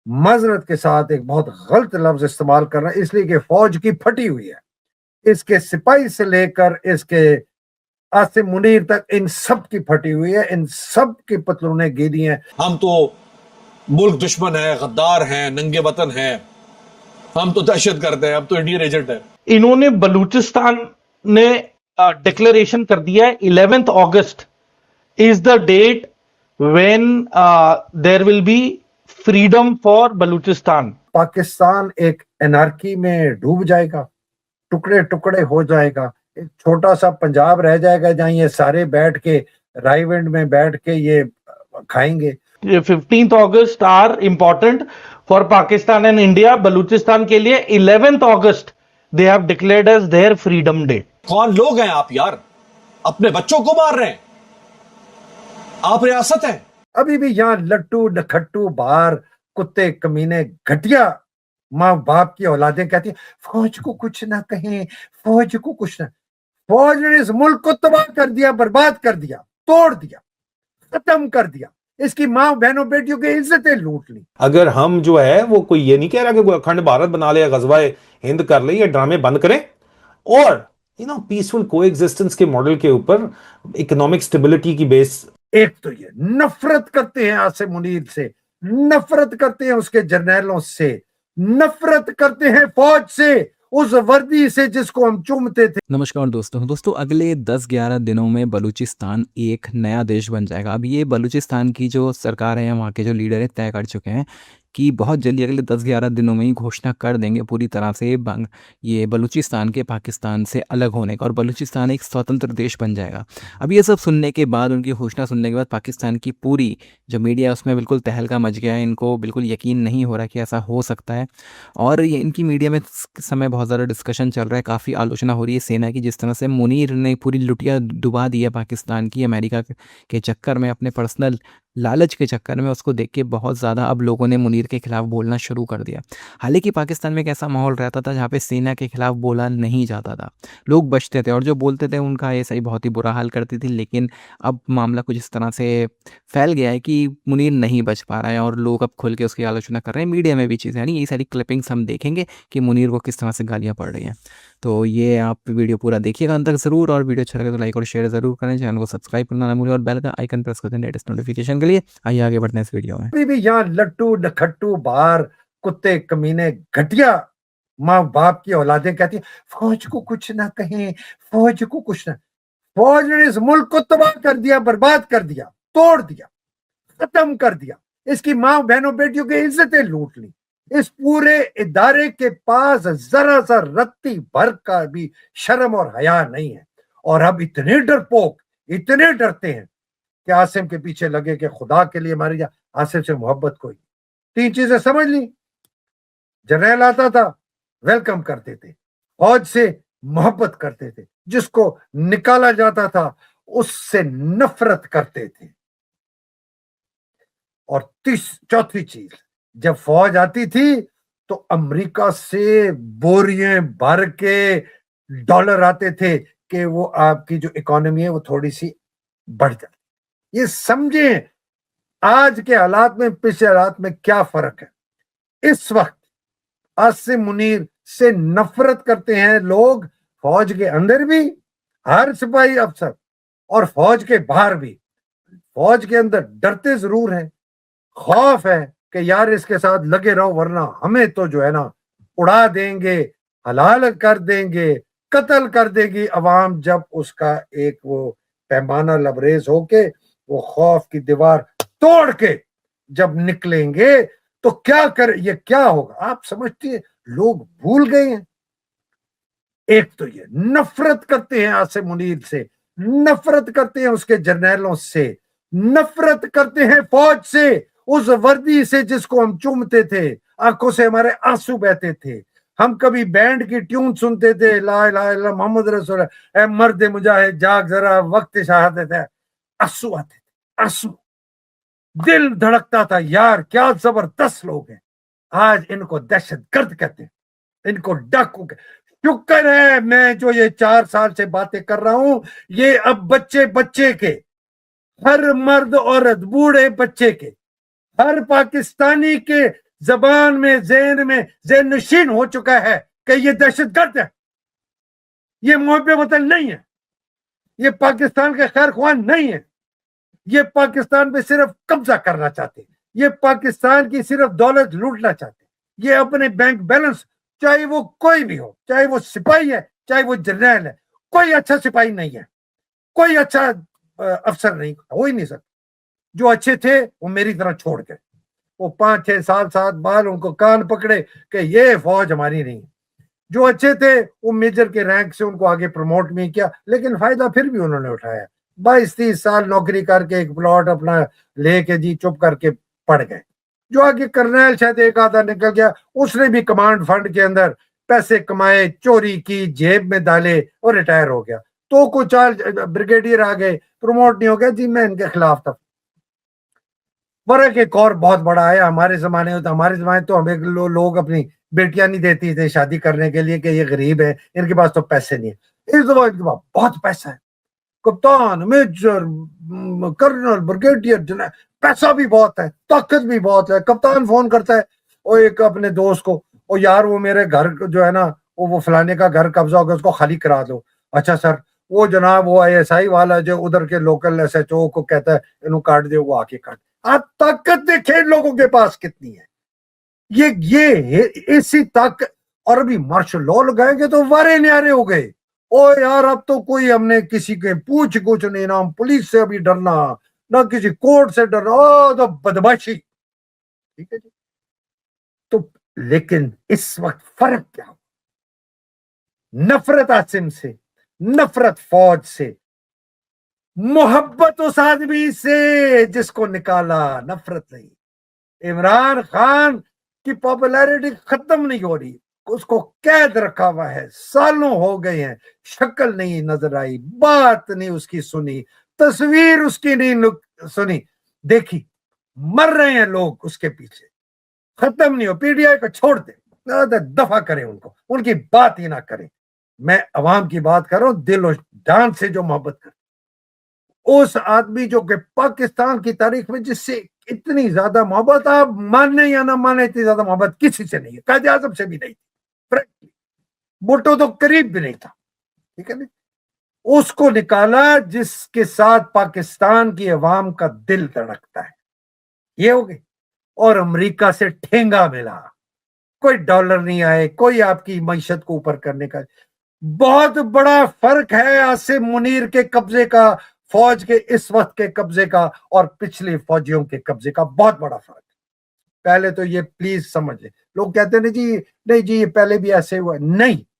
معذرت کے ساتھ ایک بہت غلط لفظ استعمال کر رہا ہے، اس لیے کہ فوج کی پھٹی ہوئی ہے، اس کے سپاہی سے لے کر اس کے عاصم منیر تک ان سب کی پھٹی ہوئی ہے، ان سب کی پتلونیں گیلی ہیں۔ ہم تو ملک دشمن ہیں، غدار ہیں، ننگے وطن ہیں، ہم تو دہشت گرد ہیں، ہم تو انڈین ایجنٹ ہیں۔ انہوں نے بلوچستان نے ڈکلریشن کر دیا ہے 11 اگست is the date when there will be freedom for Balochistan. Pakistan ایک انارکی میں ڈوب جائے گا، ٹکڑے ٹکڑے ہو جائے گا، ایک چھوٹا سا پنجاب رہ جائے گا جہاں یہ سارے بیٹھ کے رائے ونڈ میں بیٹھ کے یہ کھائیں گے۔ 15 اگست are important for Pakistan and India. Balochistan کے لیے 11 اگست they have declared as their freedom day۔ کون لوگ ہیں آپ یار؟ اپنے بچوں کو مار رہے ہیں، آپ ریاست ہیں۔ ابھی بھی یہاں لٹو نکھٹو باہر کتے کمینے گھٹیا ماں باپ کی اولادیں کہتی ہیں فوج کو کچھ نہ کہیں، فوج کو کچھ نہ۔ فوج نے اس ملک کو تباہ کر دیا، برباد کر دیا، توڑ دیا، ختم کر دیا، اس کی ماں بہنوں بیٹیوں کی عزتیں لوٹ لی۔ اگر ہم جو ہے وہ کوئی یہ نہیں کہہ رہا کہ کوئی اکھنڈ بھارت بنا لے، غزوہ ہند کر لے، یہ ڈرامے بند کریں اور پیسفل کو ایگزسٹنس کے ماڈل کے اوپر اکنامک سٹیبلٹی کی بیس۔ ایک تو یہ نفرت کرتے ہیں عاصم منیر سے، نفرت کرتے ہیں اس کے جرنیلوں سے، نفرت کرتے ہیں فوج سے، اس وردی سے جس کو ہم چومتے تھے۔ نمسکار دوستوں اگلے 10-11 دنوں میں بلوچستان ایک نیا دیش بن جائے گا۔ اب یہ بلوچستان کی جو سرکار ہے، وہاں کے جو لیڈر ہیں طے کر چکے ہیں کہ بہت جلدی اگلے 10-11 دنوں میں ہی گھوشنا کر دیں گے پوری طرح سے یہ بلوچستان کے پاکستان سے الگ ہونے کا، اور بلوچستان ایک سوتنتر دیش بن جائے گا۔ اب یہ سب سننے کے بعد، ان کی گھوشنا سننے کے بعد، پاکستان کی پوری جو میڈیا اس میں بالکل تہلکہ مچ گیا ہے۔ ان کو بالکل یقین نہیں ہو رہا کہ ایسا ہو سکتا ہے، اور یہ ان کی میڈیا میں سمے بہت زیادہ ڈسکشن چل رہا ہے، کافی آلوچنا ہو رہی ہے سینا کی، جس طرح سے منیر نے پوری لٹیا ڈبا دی ہے پاکستان کی امریکہ کے چکر میں، اپنے پرسنل لالچ کے چکر میں۔ اس کو دیکھ کے بہت زیادہ اب لوگوں نے منیر کے خلاف بولنا شروع کر دیا۔ حالانکہ پاکستان میں ایک ایسا ماحول رہتا تھا جہاں پہ سینا کے خلاف بولا نہیں جاتا تھا، لوگ بچتے تھے، اور جو بولتے تھے ان کا ایسا ہی بہت ہی برا حال کرتی تھی۔ لیکن اب معاملہ کچھ اس طرح سے پھیل گیا ہے کہ منیر نہیں بچ پا رہا ہے، اور لوگ اب کھل کے اس کی آلوچنا کر رہے ہیں، میڈیا میں بھی چیزیں، یعنی یہ ساری کلپنگس ہم دیکھیں گے کہ منیر کو کس طرح سے گالیاں پڑ رہی ہیں۔ تو یہ آپ ویڈیو پورا دیکھیے گا اندر ضرور، اور ویڈیو اچھا لگے تو لائک اور شیئر ضرور کریں، چینل کو سبسکرائب کرنا نہ بھولیں، اور بیل کا آئیکن پریس کر دیں لیٹسٹ نوٹیفیکیشن کے لیے۔ آئیے آگے بڑھتے ہیں اس ویڈیو میں۔ ابھی بھی یہاں لٹو نکھٹو باہر کتے کمینے گھٹیا ماں باپ کی اولادیں کہتی ہیں فوج کو کچھ نہ کہیں، فوج کو کچھ نہ۔ فوج نے اس ملک کو تباہ کر دیا، برباد کر دیا، توڑ دیا، ختم کر دیا، اس کی ماں بہنوں بیٹیوں کی عزتیں لوٹ لی۔ اس پورے ادارے کے پاس ذرا سا رتی بھر کا بھی شرم اور حیا نہیں ہے، اور اب اتنے ڈرپوک، اتنے ڈرتے ہیں کہ عاصم کے پیچھے لگے کہ خدا کے لیے ماری جا، عاصم سے محبت کوئی۔ 3 چیزیں سمجھ لی، جرنیل آتا تھا ویلکم کرتے تھے، فوج سے محبت کرتے تھے، جس کو نکالا جاتا تھا اس سے نفرت کرتے تھے، اور چوتھی چیز، جب فوج آتی تھی تو امریکہ سے بوریاں بھر کے ڈالر آتے تھے کہ وہ آپ کی جو اکانومی ہے وہ تھوڑی سی بڑھ جائے۔ یہ سمجھیں آج کے حالات میں پچھلے حالات میں کیا فرق ہے۔ اس وقت عاصم منیر سے نفرت کرتے ہیں لوگ، فوج کے اندر بھی، ہر سپاہی افسر، اور فوج کے باہر بھی۔ فوج کے اندر ڈرتے ضرور ہیں، خوف ہے کہ یار اس کے ساتھ لگے رہو ورنہ ہمیں تو جو ہے نا اڑا دیں گے، حلال کر دیں گے، قتل کر دے گی عوام۔ جب اس کا ایک وہ پیمانہ لبریز ہو کے وہ خوف کی دیوار توڑ کے جب نکلیں گے تو کیا یہ کیا ہوگا آپ سمجھتے ہیں؟ لوگ بھول گئے ہیں۔ ایک تو یہ نفرت کرتے ہیں عاصم منیر سے، نفرت کرتے ہیں اس کے جرنیلوں سے، نفرت کرتے ہیں فوج سے، اس وردی سے جس کو ہم چومتے تھے، آنکھوں سے ہمارے آنسو بہتے تھے۔ ہم کبھی بینڈ کی ٹیون سنتے تھے، لا الہ الا اللہ محمد رسول اللہ، اے مرد مجاہد جاگ ذرا وقت شہادت ہے، آنسو آتے تھے، آنسو، دل دھڑکتا تھا، یار کیا زبردست لوگ ہیں۔ آج ان کو دہشت گرد کہتے ہیں، ان کو ڈاکو کہتے ہیں۔ شکر ہے میں جو یہ 4 سال سے باتیں کر رہا ہوں، یہ اب بچے کے، ہر مرد عورت، بوڑھے بچے کے، ہر پاکستانی کے زبان میں ذہن نشین ہو چکا ہے کہ یہ دہشت گرد ہے, یہ محب وطن نہیں ہے, یہ پاکستان کے خیر خواہ نہیں ہے, یہ پاکستان پہ صرف قبضہ کرنا چاہتے, یہ پاکستان کی صرف دولت لوٹنا چاہتے, یہ اپنے بینک بیلنس, چاہے وہ کوئی بھی ہو, چاہے وہ سپاہی ہے, چاہے وہ جرنیل ہے, کوئی اچھا سپاہی نہیں ہے, کوئی اچھا افسر نہیں, ہو ہی نہیں سکتا. جو اچھے تھے وہ میری طرح چھوڑ گئے, وہ 5-6 سال بعد ان کو کان پکڑے کہ یہ فوج ہماری نہیں ہے. جو اچھے تھے وہ میجر کے رینک سے ان کو آگے پروموٹ نہیں کیا, لیکن فائدہ پھر بھی انہوں نے اٹھایا. 22-30 سال نوکری کر کے ایک پلاٹ اپنا لے کے جی چپ کر کے پڑ گئے. جو آگے کرنیل شاید ایک آدھا نکل گیا, اس نے بھی کمانڈ فنڈ کے اندر پیسے کمائے, چوری کی, جیب میں ڈالے اور ریٹائر ہو گیا. تو کچھ بریگیڈیئر آ گئے, پروموٹ نہیں ہو گیا, جی میں ان کے خلاف تھا. فرق ایک اور بہت بڑا آیا ہمارے زمانے میں. تو ہمارے زمانے تو ہمیں لوگ اپنی بیٹیاں نہیں دیتی تھے شادی کرنے کے لیے کہ یہ غریب ہے, ان کے پاس تو پیسے نہیں ہے. اس زمانے کے پاس بہت پیسہ ہے, کپتان, میجر, کرنل, بریگیڈیئر, پیسہ بھی بہت ہے, طاقت بھی بہت ہے. کپتان فون کرتا ہے اور ایک اپنے دوست کو, اور یار وہ میرے گھر جو ہے نا وہ فلانے کا گھر قبضہ ہو گیا, اس کو خالی کرا دو. اچھا سر, وہ جناب وہ ISI والا جو ادھر کے لوکل SHO کو کہتا ہے انہوں کاٹ دے, وہ آ کے کاٹ. آپ طاقت دیکھیں ان لوگوں کے پاس کتنی ہے, یہ ایسی طاقت. اور ابھی مارشل لا لگائیں گے تو وارے نیارے ہو گئے. او یار اب تو کوئی ہم نے کسی کے پوچھ کچھ نہیں, نہ ہم پولیس سے ابھی ڈرنا, نہ کسی کورٹ سے ڈرنا, تو بدماشی. ٹھیک ہے جی. تو لیکن اس وقت فرق کیا ہو, نفرت عاصم سے, نفرت فوج سے, محبت اس آدمی سے جس کو نکالا, نفرت نہیں. عمران خان کی پاپولیرٹی ختم نہیں ہو رہی, اس کو قید رکھا ہوا ہے, سالوں ہو گئے ہیں, شکل نہیں نظر آئی, بات نہیں اس کی سنی, تصویر اس کی نہیں سنی, دیکھی. مر رہے ہیں لوگ اس کے پیچھے, ختم نہیں ہو. PTI کو چھوڑ دیں, دفع کریں ان کو, ان کی بات ہی نہ کریں. میں عوام کی بات کر رہا ہوں, دل و جان سے جو محبت کر, اس آدمی جو کہ پاکستان کی تاریخ میں جس سے اتنی زیادہ محبت, آپ ماننے یا نہ ماننے, اتنی زیادہ محبت کسی سے نہیں ہے, قائد اعظم سے بھی نہیں تھی, بھٹو تو قریب بھی نہیں تھا. ٹھیک ہے نا. اس کو نکالا جس کے ساتھ پاکستان کی عوام کا دل دھڑکتا ہے, یہ ہو گئی. اور امریکہ سے ٹھینگا ملا, کوئی ڈالر نہیں آئے, کوئی آپ کی معیشت کو اوپر کرنے کا. بہت بڑا فرق ہے عاصم منیر کے قبضے کا, فوج کے اس وقت کے قبضے کا, اور پچھلے فوجیوں کے قبضے کا. بہت بڑا فرق. پہلے تو یہ پلیز سمجھ لیں, لوگ کہتے ہیں جی نہیں جی یہ پہلے بھی ایسے ہوا, نہیں,